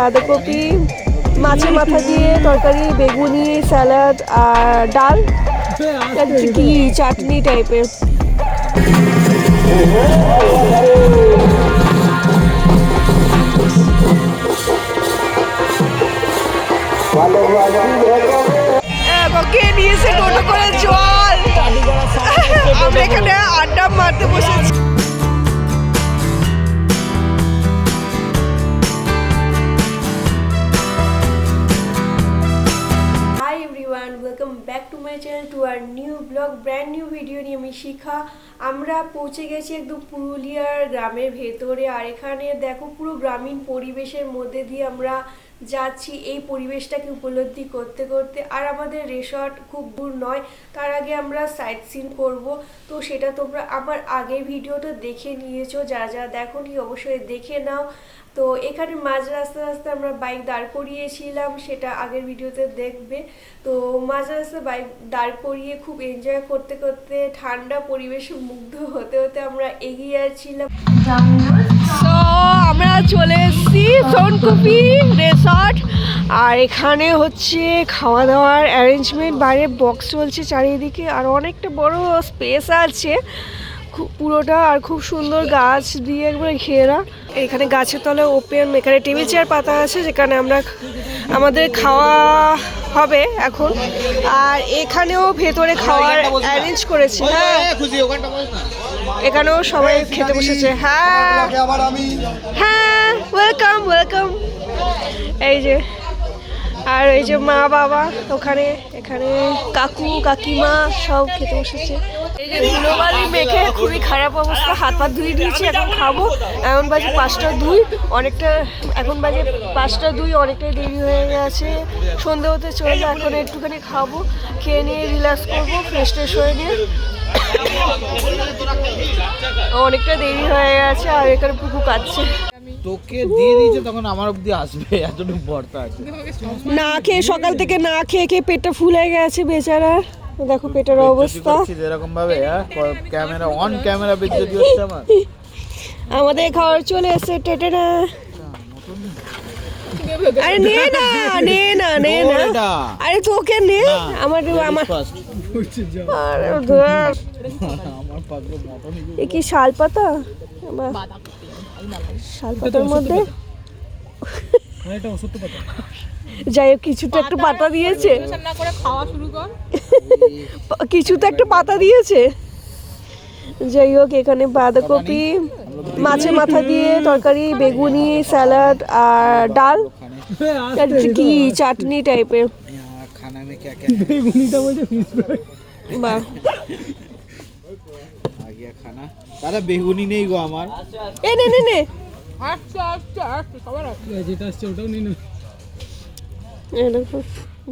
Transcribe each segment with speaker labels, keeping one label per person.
Speaker 1: বাঁধাকপি, মাছের মাথা দিয়ে তরকারি, বেগুনি, স্যালাড আর ডাল, কি চাটনি টাইপের। কে নিয়েছে টোটো করে জল, আমরা এখানে আড্ডা মারতে বসেছি। Welcome back to my channel, to our new blog, brand new video নিয়ে আমি শিখা। আমরা পৌঁছে গেছি একদম পুরুলিয়ার গ্রামের ভেতরে, আর এখানে দেখো পুরো গ্রামীণ পরিবেশের মধ্যে দিয়ে আমরা যাচ্ছি এই পরিবেশটাকে উপলব্ধি করতে করতে। আর আমাদের রিসর্ট খুব দূর নয়, তার আগে আমরা সাইট সিন করবো, তো সেটা তোমরা আমার আগের ভিডিওটা দেখে নিয়েছো, যা যা দেখোনি অবশ্যই দেখে নাও। তো এখানে মাঝ রাস্তা আমরা বাইক দাঁড় করিয়েছিলাম, সেটা আগের ভিডিওতে দেখবে। তো মাঝ রাস্তায় বাইক দাঁড় করিয়ে খুব এনজয় করতে করতে ঠান্ডা পরিবেশে মুগ্ধ হতে হতে আমরা এগিয়ে যাচ্ছিলাম। তো আমরা চলে এসেছি সোনকুপি রিসর্ট, আর এখানে হচ্ছে খাওয়া দাওয়ার অ্যারেঞ্জমেন্ট, বাইরে বক্স চলছে চারিদিকে, আর অনেকটা বড় স্পেস আছে পুরোটা, আর খুব সুন্দর গাছ দিয়ে একবারে ঘেরা। এখানে গাছের তলায় ওপেন, এখানে টেবিল চেয়ার পাতা আছে যেখানে আমাদের খাওয়া হবে এখন। আর এখানেও ভেতরে খাওয়ার অ্যারেঞ্জ করেছে, হ্যাঁ এখানেও সবাই খেতে বসেছে। হ্যাঁ হ্যাঁ, ওয়েলকাম ওয়েলকাম। এই যে, আর এই যে মা বাবা ওখানে, এখানে কাকু কাকিমা সব খেতে বসেছে। এই যে ধুলোবালি মেখে খুবই খারাপ অবস্থা, হাত পা ধুয়ে দিয়েছি, এখন খাবো। এখন বাজে 5টা 2, এখন বাজে 5টা 2, অনেকটাই দেরি হয়ে গেছে, সন্ধে হতে চলে। এখন একটুখানি খাবো, খেয়ে নিয়ে রিল্যাক্স করবো, ফ্রেশ ট্রেশ হয়ে নিয়ে। অনেকটা দেরি হয়ে গেছে, আর এখানে পুকুর কাটছে।
Speaker 2: তোকে দিয়ে দিয়েছে তখন আমার অবধি আসবে, এতটুকু ভরসা আছে।
Speaker 1: না খেয়ে, সকাল থেকে না খেয়ে খেয়ে পেটটা ফুলে গেছে বেচারা, দেখো পেটের অবস্থা
Speaker 2: এরকম ভাবে। ক্যামেরা অন ক্যামেরা বেজতি হচ্ছে আমার।
Speaker 1: আমাদের খাবার চলে এসেছে, টেটে না। আরে নে না নে না নে না, আরে তোকে নে, আমার এ কি শাল পাতা, শাল পাতার মধ্যে যাই হোক কিছু তো একটা পাতা দিয়েছে, কিছু তো একটা পাতা দিয়েছে। যাই হোক এখানে বাঁধাকপি, মাছের মাথা দিয়ে তরকারি, বেগুনি, স্যালাড আর ডাল, কি চাটনি টাইপের। বাহ,
Speaker 2: দাদা বেগুনি নেই গো আমার।
Speaker 1: এ নে নে নে,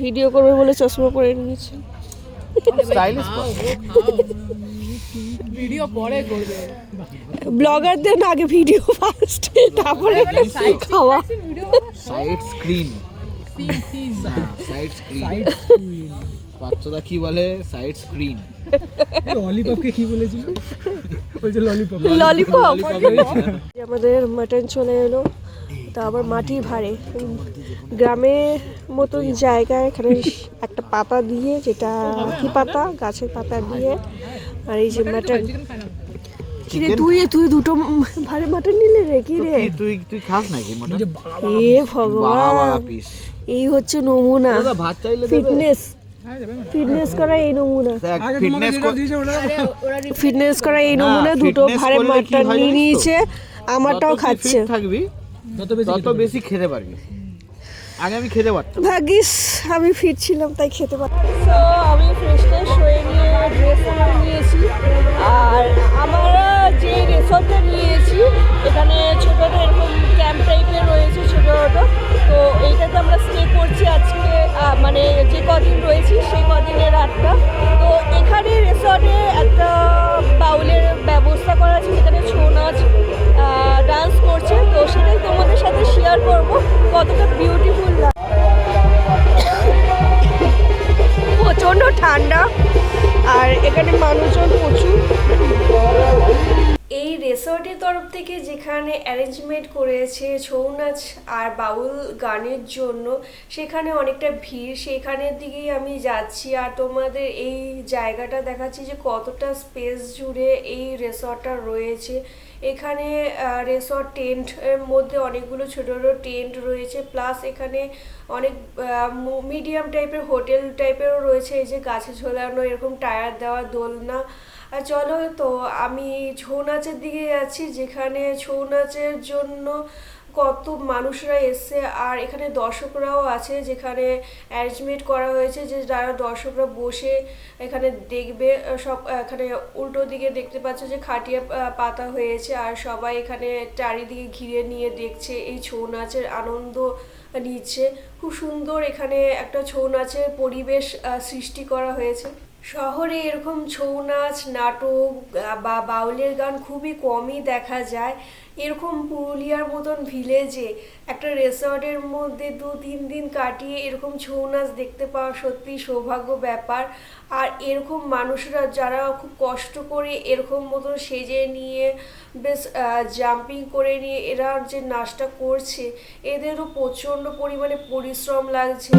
Speaker 1: ভিডিও করবে বলে চশমা পরে নিয়েছে।
Speaker 3: ভিডিও পরে করবে,
Speaker 1: ব্লগারদের না আগে ভিডিও ফার্স্ট, তারপরে খাওয়া।
Speaker 2: সাইড স্ক্রিন, সাইড স্ক্রিন বাচ্চারা কি বলে, সাইড স্ক্রিন।
Speaker 3: ললিপপকে কি বলেছিল? বলছে ললিপপ।
Speaker 1: ললিপপ। আমাদের মাটন চলে এলো, তা আবার মাটি ভাড়ে, গ্রামের মতন জায়গায় এখানে একটা পাতা দিয়ে, যেটা কি পাতা, গাছের পাতা দিয়ে। আর এই যে মাটন, তুই দুটো ভারে মাটন নিলে রে, কি রে
Speaker 2: তুই খাস নাকি মাটন?
Speaker 1: এ ভগবান, এই হচ্ছে নমুনা ফিটনেস করা, এই নমুনা ফিটনেস করা, এই নমুনা। দুটো ভারে মাটন নিয়ে নিয়েছে, আমারটাও খাচ্ছে।
Speaker 2: থাকবি তত বেশি খেতে পারবি। আগে আমি খেতে পারতাম,
Speaker 1: ভাগ্যিস আমি ফিট ছিলাম তাই খেতে পারতাম। তো আমি ফ্রেশ ট্রেশ হয়ে নিয়ে ড্রেস নিয়েছি, আর আমরা যে রিসর্টটা নিয়েছি এখানে ছোটো এরকম ক্যাম্প টাইপের রয়েছে ছোটো ছোটো, তো এইটাতে আমরা স্টে করছি আজকে, মানে যে কদিন রয়েছি সেই কদিনের রাতটা। তো এখানে রিসর্টে একটা বাউলের ব্যবস্থা করা আছে, যেখানে ছৌ নাচ ডান্স করছে, তো সেটাই তোমাদের সাথে শেয়ার করবো কতটা বিউটিফুল লাগে। প্রচণ্ড ঠান্ডা, আর এখানে মানুষজন প্রচুর। এই রিসর্টের তরফ থেকে যেখানে অ্যারেঞ্জমেন্ট করেছে ছৌ নাচ আর বাউল গানের জন্য, সেখানে অনেকটা ভিড়, সেখানের দিকেই আমি যাচ্ছি আর তোমাদের এই জায়গাটা দেখাচ্ছি যে কতটা স্পেস জুড়ে এই রিসর্টটা রয়েছে। এখানে রিসর্ট টেন্টের মধ্যে অনেকগুলো ছোটো ছোটো টেন্ট রয়েছে, প্লাস এখানে অনেক মিডিয়াম টাইপের হোটেল টাইপেরও রয়েছে, এই যে গাছে ঝোলানো এরকম টায়ার দেওয়া দোলনা। আর চলো তো আমি ছৌ নাচের দিকে যাচ্ছি, যেখানে ছৌ নাচের জন্য কত মানুষরা এসছে আর এখানে দর্শকরাও আছে, যেখানে অ্যারেঞ্জমেন্ট করা হয়েছে যে যারা দর্শকরা বসে এখানে দেখবে সব। এখানে উল্টো দিকে দেখতে পাচ্ছ যে খাটিয়া পাতা হয়েছে আর সবাই এখানে চারিদিকে ঘিরে নিয়ে দেখছে, এই ছৌ নাচের আনন্দ নিচ্ছে। খুব সুন্দর এখানে একটা ছৌ নাচের পরিবেশ সৃষ্টি করা হয়েছে। শহরে এরকম ছৌ নাচ, নাটক বা বাউলের গান খুবই কমই দেখা যায়। এরকম পুরুলিয়ার মতন ভিলেজে একটা রিসর্টের মধ্যে 2-3 দিন কাটিয়ে এরকম ছৌ নাচ দেখতে পাওয়া সত্যি সৌভাগ্য ব্যাপার। আর এরকম মানুষরা যারা খুব কষ্ট করে এরকম মতন সেজে নিয়ে বেশ জাম্পিং করে নিয়ে এরা যে নাচটা করছে, এদেরও প্রচণ্ড পরিমাণে পরিশ্রম লাগছে।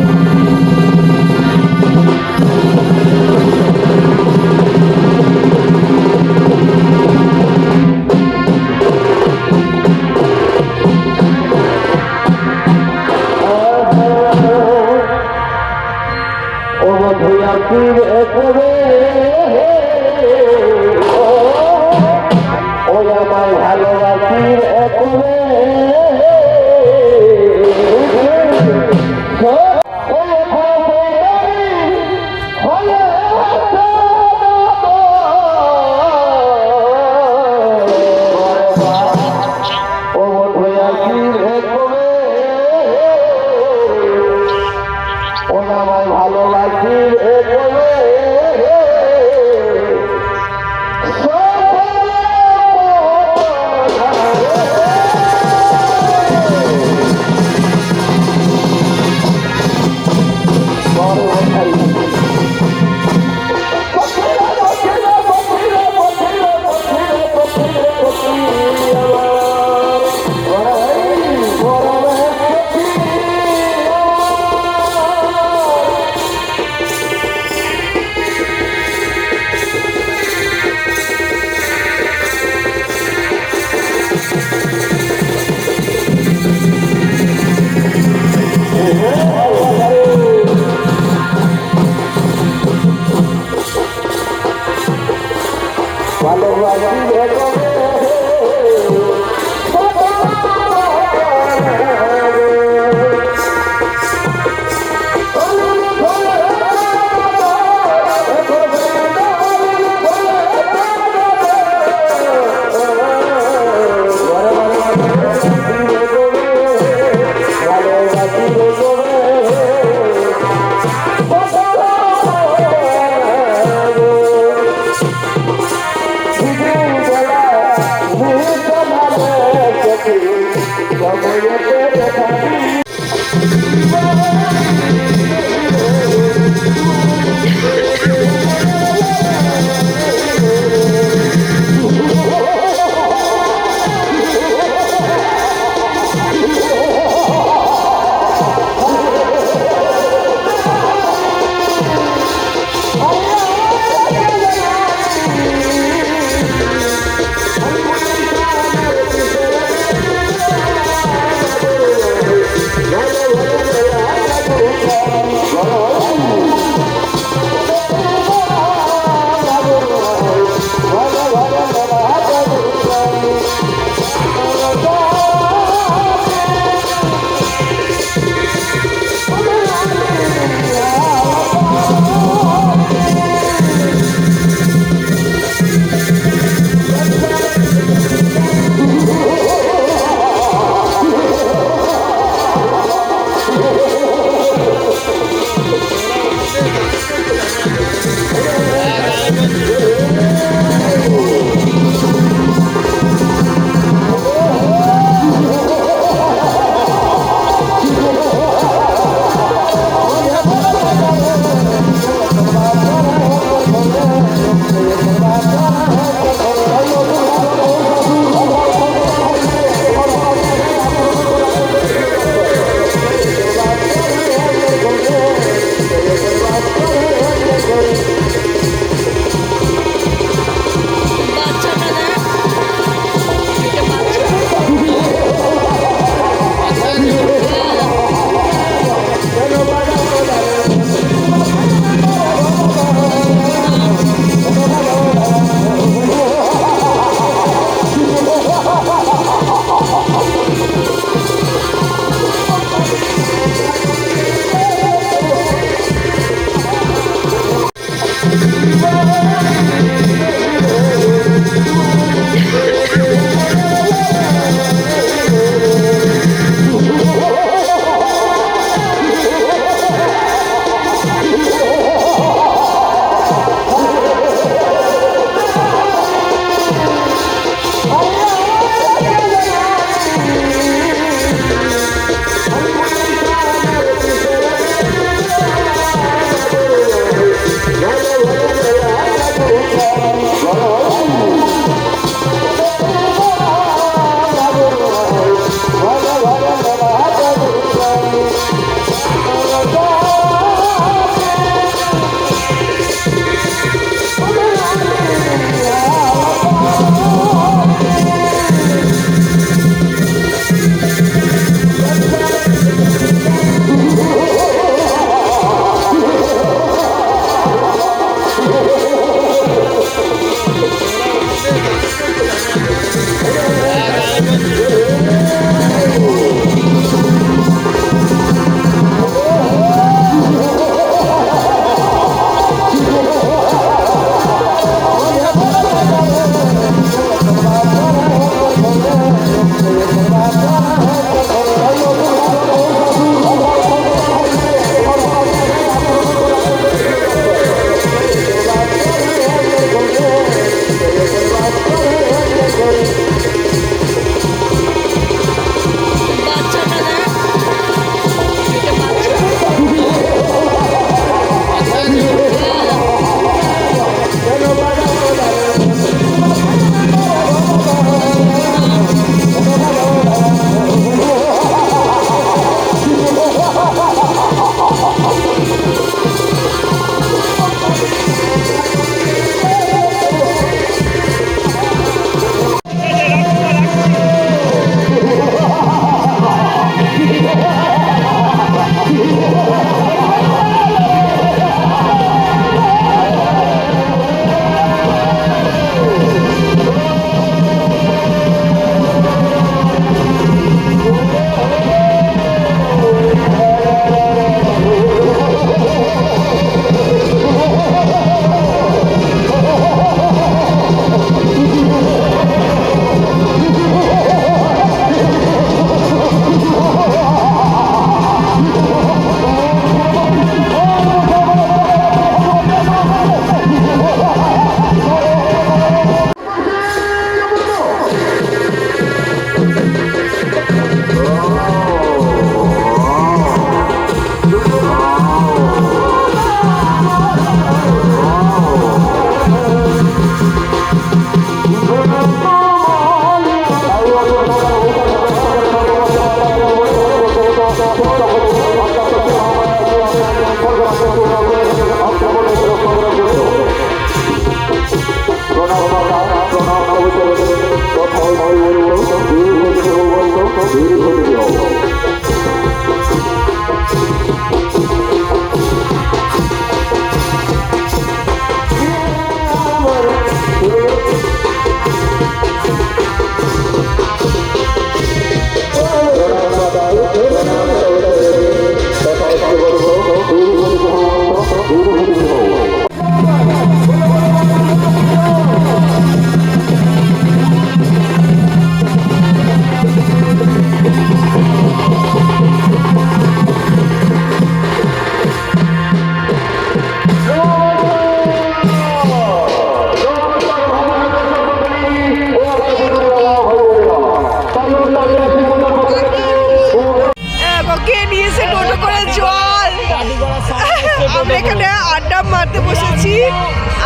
Speaker 4: Bye.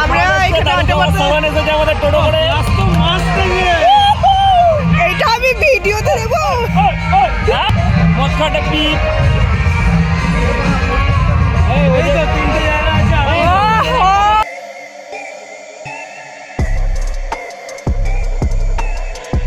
Speaker 1: আমরা এখানে আড্ডা মারতে
Speaker 4: আমাদের টোটো করে
Speaker 1: এইটা আমি ভিডিওতে দেবো।
Speaker 4: মদ খাওয়াটা পিপ